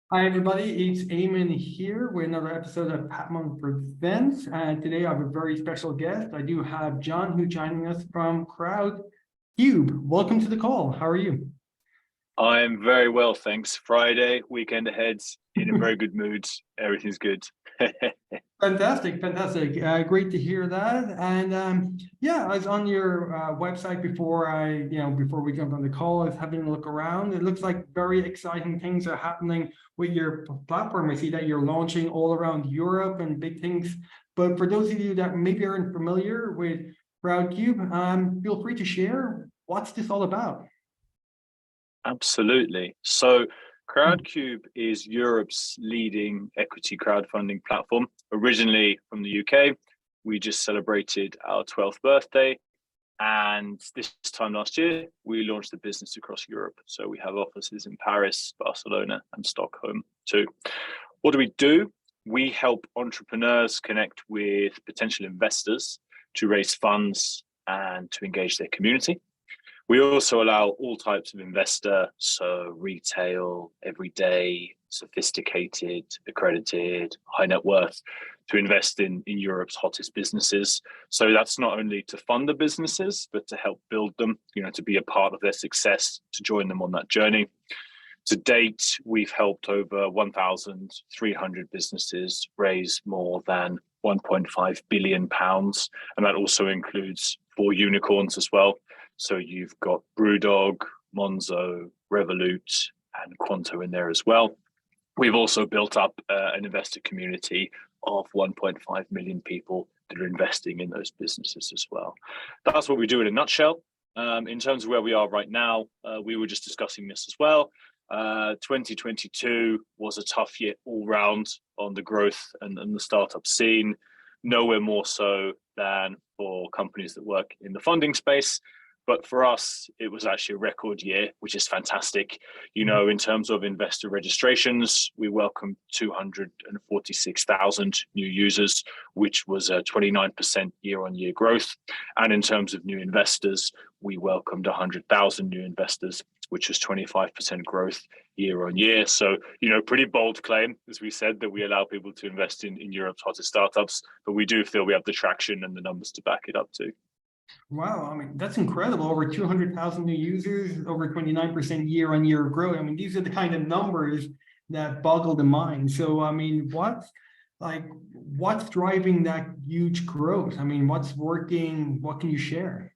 Hi, everybody. It's Eamon here with another episode of Patmon Presents. Today I have a very special guest. I do have John, who's joining us from Crowdcube. Welcome to the call. How are you? I'm very well, thanks. Friday, weekend ahead, in a very good mood. Everything's good. Fantastic, fantastic. Great to hear that. And yeah, I was on your website before we jumped on the call. I was having a look around. It looks like very exciting things are happening with your platform. I see that you're launching all around Europe and big things. But for those of you that maybe aren't familiar with Crowdcube, feel free to share. What's this all about? Absolutely. So Crowdcube is Europe's leading equity crowdfunding platform. Originally from the UK, we just celebrated our 12th birthday. And this time last year, we launched the business across Europe. So we have offices in Paris, Barcelona, and Stockholm too. What do? We help entrepreneurs connect with potential investors to raise funds and to engage their community. We also allow all types of investor, so retail, everyday, sophisticated, accredited, high net worth, to invest in Europe's hottest businesses. So that's not only to fund the businesses, but to help build them, to be a part of their success, to join them on that journey. To date, we've helped over 1,300 businesses raise more than £1.5 billion. And that also includes 4 unicorns as well. So you've got Brewdog, Monzo, Revolut, and Quanto in there as well. We've also built up an investor community of 1.5 million people that are investing in those businesses as well. That's what we do in a nutshell. In terms of where we are right now, we were just discussing this as well. 2022 was a tough year all round on the growth and the startup scene, nowhere more so than for companies that work in the funding space. But for us, it was actually a record year, which is fantastic. In terms of investor registrations, we welcomed 246,000 new users, which was a 29% year-on-year growth. And in terms of new investors, we welcomed 100,000 new investors, which was 25% growth year-on-year. So, pretty bold claim, as we said, that we allow people to invest in Europe's hottest startups, but we do feel we have the traction and the numbers to back it up too. Wow, I mean, that's incredible. Over 200,000 new users, over 29% year-on-year growth. I mean, these are the kind of numbers that boggle the mind. So, I mean, what's driving that huge growth? I mean, what's working? What can you share?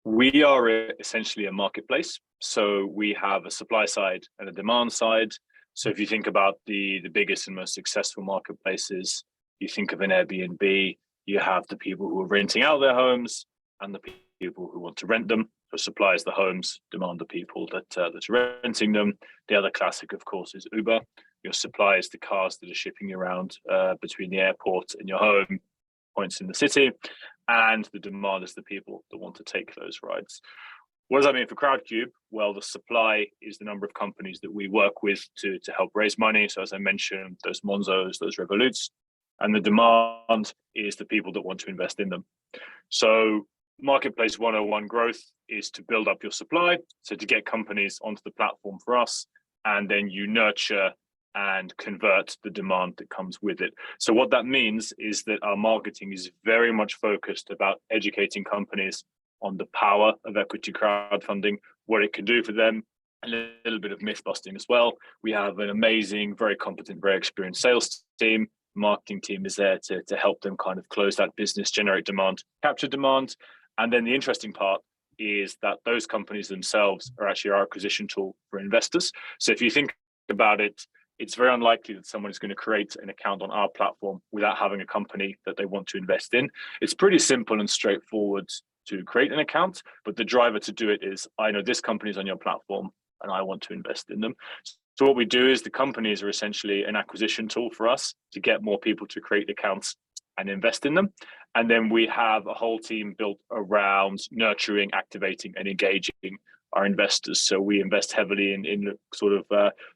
We are essentially a marketplace. So we have a supply side and a demand side. So if you think about the biggest and most successful marketplaces, you think of an Airbnb, you have the people who are renting out their homes and the people who want to rent them. So supply is the homes, demand the people that's renting them. The other classic, of course, is Uber. Your supply is the cars that are shipping you around between the airport and your home points in the city. And the demand is the people that want to take those rides. What does that mean for Crowdcube? Well, the supply is the number of companies that we work with to help raise money. So as I mentioned, those Monzos, those Revoluts. And the demand is the people that want to invest in them. So Marketplace 101 growth is to build up your supply, so to get companies onto the platform for us, and then you nurture and convert the demand that comes with it. So what that means is that our marketing is very much focused about educating companies on the power of equity crowdfunding, what it can do for them, and a little bit of myth busting as well. We have an amazing, very competent, very experienced sales team. Marketing team is there to help them kind of close that business, generate demand, capture demand. And then the interesting part is that those companies themselves are actually our acquisition tool for investors. So if you think about it, it's very unlikely that someone is going to create an account on our platform without having a company that they want to invest in. It's pretty simple and straightforward to create an account, but the driver to do it is, I know this company is on your platform and I want to invest in them. So what we do is the companies are essentially an acquisition tool for us to get more people to create accounts and invest in them. And then we have a whole team built around nurturing, activating, and engaging our investors. So we invest heavily in sort of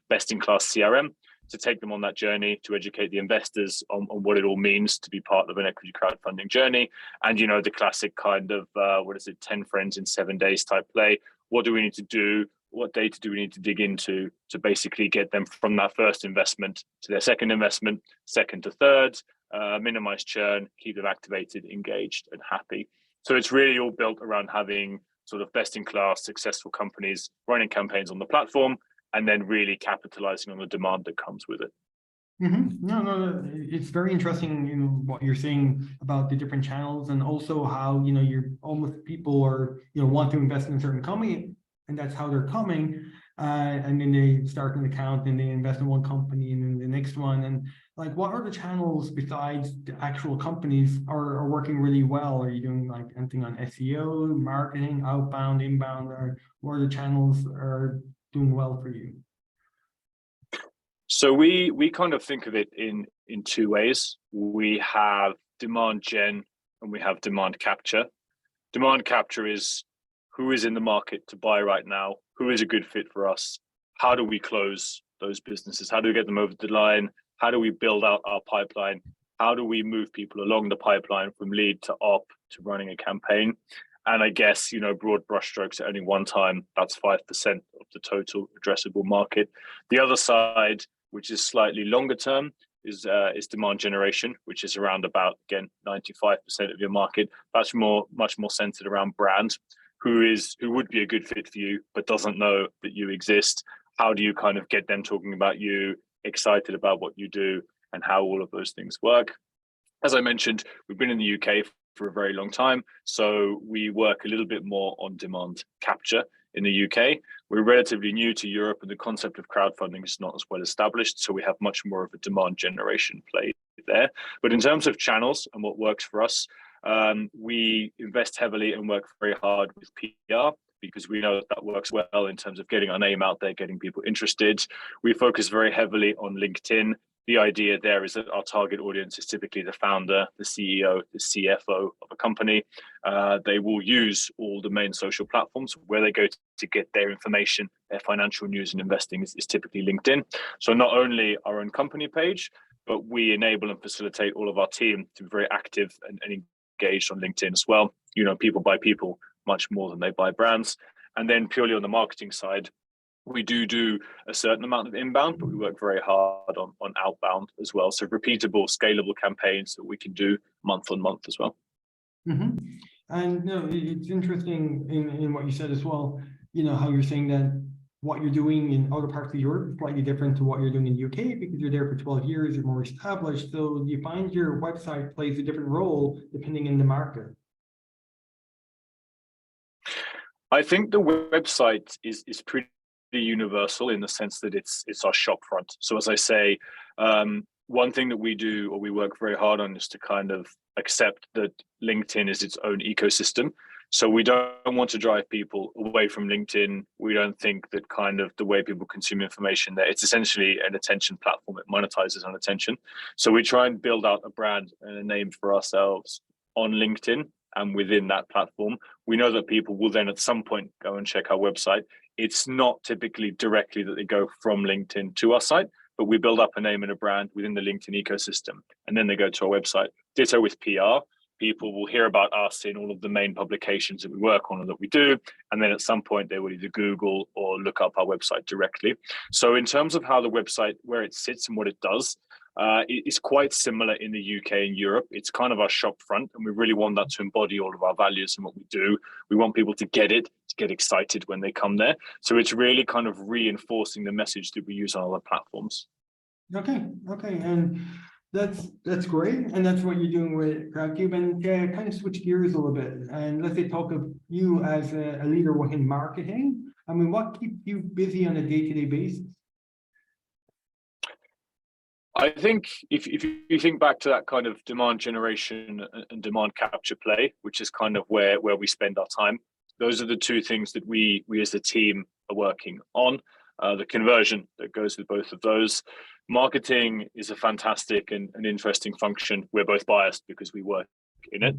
best-in-class CRM to take them on that journey, to educate the investors on what it all means to be part of an equity crowdfunding journey. And, the classic kind of, 10 friends in 7 days type play. What do we need to do? what data do we need to dig into to basically get them from that first investment to their second investment, second to third, minimize churn, keep them activated, engaged, and happy. So it's really all built around having sort of best-in-class, successful companies running campaigns on the platform, and then really capitalizing on the demand that comes with it. No, it's very interesting, what you're saying about the different channels, and also how, you're almost people are, want to invest in a certain company, and that's how they're coming. And then they start an account and they invest in one company and then the next one. And like, what are the channels besides the actual companies are working really well? Are you doing like anything on SEO, marketing, outbound, inbound, or what are the channels are doing well for you? So we kind of think of it in two ways. We have demand gen and we have demand capture. Demand capture is who is in the market to buy right now, who is a good fit for us, how do we close those businesses, how do we get them over the line, how do we build out our pipeline, how do we move people along the pipeline from lead to op to running a campaign. And I guess, broad brushstrokes at any one time, that's 5% of the total addressable market. The other side, which is slightly longer term, is demand generation, which is around about, again, 95% of your market. That's much more centered around brand, who would be a good fit for you, but doesn't know that you exist. How do you kind of get them talking about you, excited about what you do, and how all of those things work? As I mentioned, we've been in the UK for a very long time, so we work a little bit more on demand capture in the UK. We're relatively new to Europe, and the concept of crowdfunding is not as well established, so we have much more of a demand generation play there. But in terms of channels and what works for us, we invest heavily and work very hard with PR, because we know that works well in terms of getting our name out there, getting people interested. We focus very heavily on LinkedIn. The idea there is that our target audience is typically the founder, the CEO, the CFO of a company. They will use all the main social platforms. Where they go to get their information, their financial news and investing is typically LinkedIn. So not only our own company page, but we enable and facilitate all of our team to be very active and engaged on LinkedIn as well. People buy people much more than they buy brands. And then purely on the marketing side, we do a certain amount of inbound, but we work very hard on outbound as well. So repeatable, scalable campaigns that we can do month on month as well. And it's interesting in what you said as well, how you're saying that what you're doing in other parts of Europe is slightly different to what you're doing in the UK, because you're there for 12 years, you're more established. So you find your website plays a different role depending on the market. I think the website is pretty universal in the sense that it's our shop front. So as I say, one thing that we do, or we work very hard on, is to kind of accept that LinkedIn is its own ecosystem. So we don't want to drive people away from LinkedIn. We don't think that kind of the way people consume information there, it's essentially an attention platform. It monetizes on attention. So we try and build out a brand and a name for ourselves on LinkedIn and within that platform. We know that people will then at some point go and check our website. It's not typically directly that they go from LinkedIn to our site, but we build up a name and a brand within the LinkedIn ecosystem, and then they go to our website. Ditto with PR. People will hear about us in all of the main publications that we work on or that we do, and then at some point they will either Google or look up our website directly. So in terms of how the website, where it sits and what it does, it's quite similar in the UK and Europe. It's kind of our shop front, and we really want that to embody all of our values and what we do. We want people to get it, to get excited when they come there. So it's really kind of reinforcing the message that we use on other platforms. Okay, and that's great, and that's what you're doing with Crowdcube. And kind of switch gears a little bit, and let's say talk of you as a leader within marketing. I mean, what keeps you busy on a day-to-day basis? I think if you think back to that kind of demand generation and demand capture play, which is kind of where we spend our time, those are the two things that we as a team are working on. The conversion that goes with both of those. Marketing is a fantastic and interesting function. We're both biased because we work in it,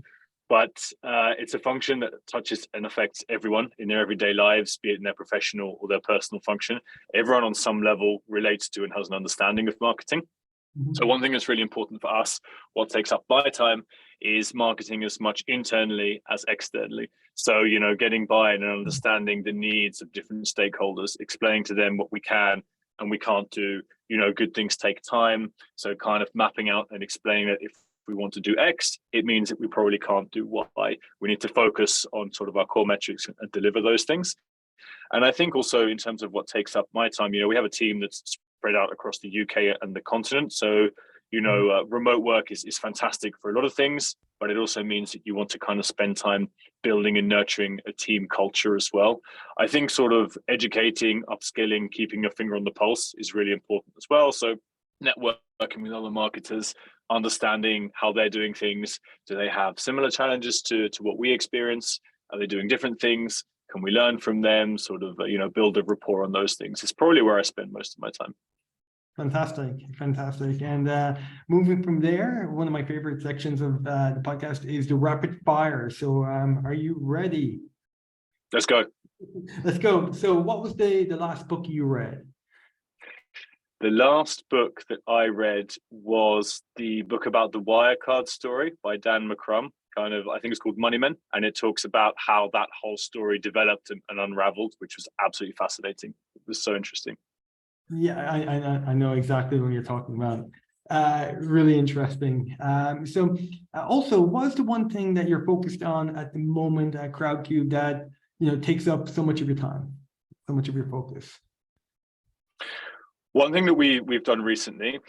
but it's a function that touches and affects everyone in their everyday lives, be it in their professional or their personal function. Everyone on some level relates to and has an understanding of marketing. So one thing that's really important for us, what takes up my time, is marketing as much internally as externally. So, getting buy-in and understanding the needs of different stakeholders, explaining to them what we can and we can't do. Good things take time. So kind of mapping out and explaining that if we want to do X, it means that we probably can't do Y. We need to focus on sort of our core metrics and deliver those things. And I think also in terms of what takes up my time, we have a team that's spread out across the UK and the continent. So, remote work is fantastic for a lot of things, but it also means that you want to kind of spend time building and nurturing a team culture as well. I think sort of educating, upskilling, keeping your finger on the pulse is really important as well. So networking with other marketers, understanding how they're doing things. Do they have similar challenges to what we experience? Are they doing different things? Can we learn from them? Sort of, build a rapport on those things. It's probably where I spend most of my time. Fantastic. And moving from there, one of my favorite sections of the podcast is the rapid fire. So are you ready? Let's go. Let's go. So what was the last book you read? The last book that I read was the book about the Wirecard story by Dan McCrum. I think it's called Money Men, and it talks about how that whole story developed and unraveled, which was absolutely fascinating. It was so interesting. Yeah, I know exactly what you're talking about. Really interesting. So also, what's the one thing that you're focused on at the moment at Crowdcube that takes up so much of your time, so much of your focus? One thing that we've done recently,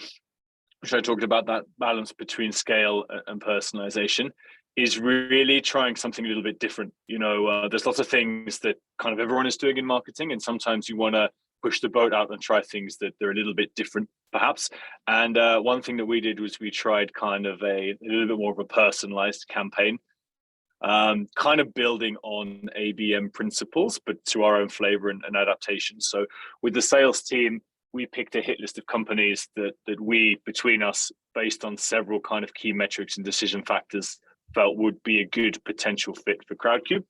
which I talked about, that balance between scale and personalization, is really trying something a little bit different. There's lots of things that kind of everyone is doing in marketing, and sometimes you want to push the boat out and try things that they're a little bit different, perhaps. And one thing that we did was we tried kind of a little bit more of a personalized campaign, kind of building on ABM principles, but to our own flavor and adaptation. So with the sales team, we picked a hit list of companies that we, between us, based on several kind of key metrics and decision factors, felt would be a good potential fit for Crowdcube.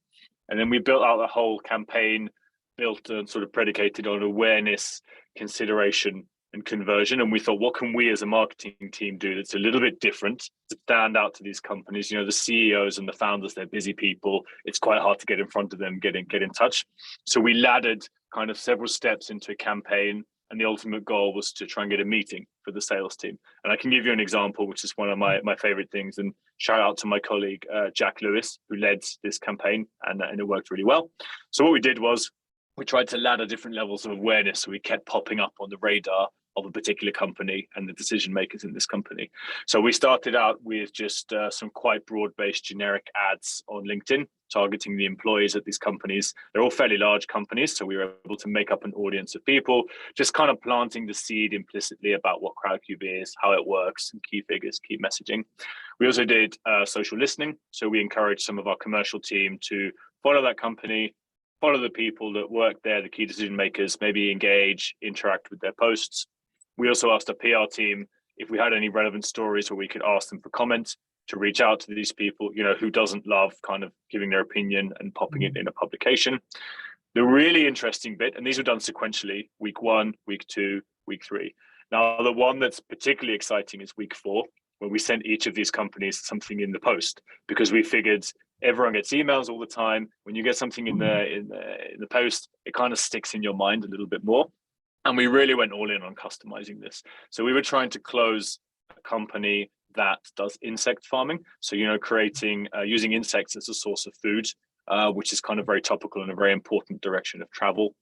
And then we built out the whole campaign, built and sort of predicated on awareness, consideration, and conversion. And we thought, what can we as a marketing team do that's a little bit different to stand out to these companies? The CEOs and the founders, they're busy people. It's quite hard to get in front of them, get in touch. So we laddered kind of several steps into a campaign. And the ultimate goal was to try and get a meeting for the sales team. And I can give you an example, which is one of my favorite things. And shout out to my colleague, Jack Lewis, who led this campaign, and it worked really well. So what we did was we tried to ladder different levels of awareness. So we kept popping up on the radar of a particular company and the decision makers in this company. So we started out with just some quite broad-based generic ads on LinkedIn, targeting the employees at these companies. They're all fairly large companies, so we were able to make up an audience of people, just kind of planting the seed implicitly about what Crowdcube is, how it works, and key figures, key messaging. We also did social listening. So we encouraged some of our commercial team to follow that company, follow the people that work there, the key decision makers, maybe engage, interact with their posts. We also asked our PR team if we had any relevant stories where we could ask them for comment, to reach out to these people, who doesn't love kind of giving their opinion and popping it in a publication. The really interesting bit, and these were done sequentially, week 1, week 2, week 3. Now, the one that's particularly exciting is week 4, where we sent each of these companies something in the post, because we figured everyone gets emails all the time. When you get something in the post, it kind of sticks in your mind a little bit more. And we really went all in on customizing this. So we were trying to close a company that does insect farming. So, creating, using insects as a source of food, which is kind of very topical and a very important direction of travel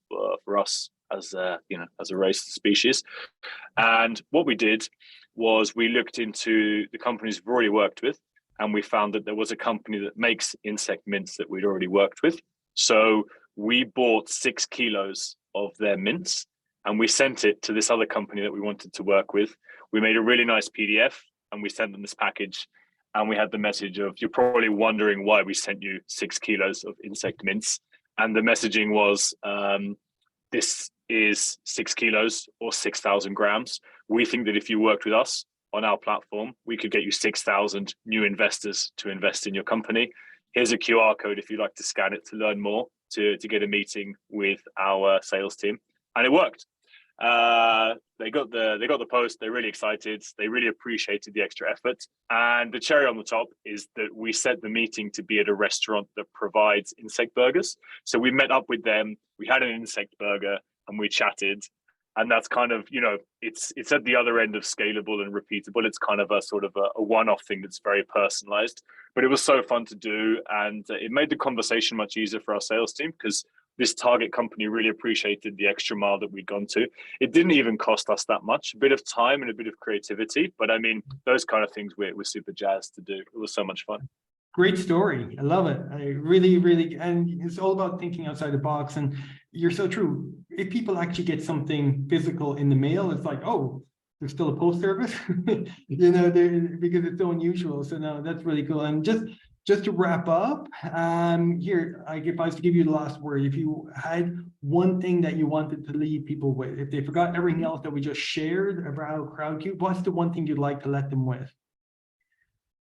for us as a race species. And what we did was we looked into the companies we've already worked with, and we found that there was a company that makes insect mints that we'd already worked with. So we bought 6 kilos of their mints, and we sent it to this other company that we wanted to work with. We made a really nice PDF, and we sent them this package, and we had the message of, you're probably wondering why we sent you 6 kilos of insect mints. And the messaging was, this is 6 kilos or 6,000 grams. We think that if you worked with us on our platform, we could get you 6,000 new investors to invest in your company. Here's a QR code if you'd like to scan it to learn more, to get a meeting with our sales team. And it worked. They got the post. They're really excited. They really appreciated the extra effort. And the cherry on the top is that we set the meeting to be at a restaurant that provides insect burgers. So we met up with them. We had an insect burger and we chatted. And that's kind of, it's at the other end of scalable and repeatable. It's kind of a sort of a one-off thing that's very personalized. But it was so fun to do, and it made the conversation much easier for our sales team because this target company really appreciated the extra mile that we'd gone to. It didn't even cost us that much, a bit of time and a bit of creativity. But I mean, those kind of things we're super jazzed to do. It was so much fun. Great story. I love it. I really, really, and it's all about thinking outside the box. And you're so true. If people actually get something physical in the mail, it's like, oh, there's still a post service, because it's so unusual. So no, that's really cool. And just to wrap up, here, if I was to give you the last word, if you had one thing that you wanted to leave people with, if they forgot everything else that we just shared about Crowdcube, what's the one thing you'd like to let them with?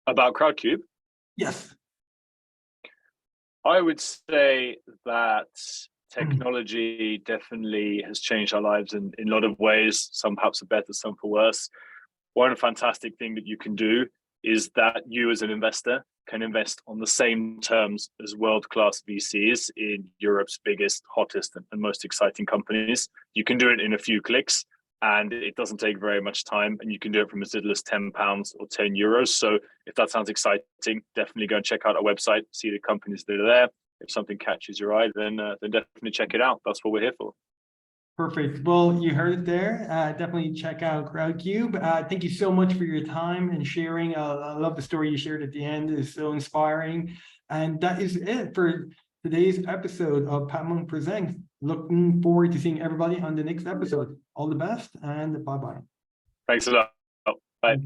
About Crowdcube? Yes. I would say that technology definitely has changed our lives in a lot of ways, some perhaps for better, some for worse. One fantastic thing that you can do is that you as an investor can invest on the same terms as world-class VCs in Europe's biggest, hottest, and most exciting companies. You can do it in a few clicks, and it doesn't take very much time, and you can do it from as little as £10 or €10. So if that sounds exciting, definitely go and check out our website, see the companies that are there. If something catches your eye, then definitely check it out. That's what we're here for. Perfect. Well, you heard it there. Definitely check out Crowdcube. Thank you so much for your time and sharing. I love the story you shared at the end. It's so inspiring. And that is it for today's episode of Patmon Presents. Looking forward to seeing everybody on the next episode. All the best and bye-bye. Thanks a lot. Bye.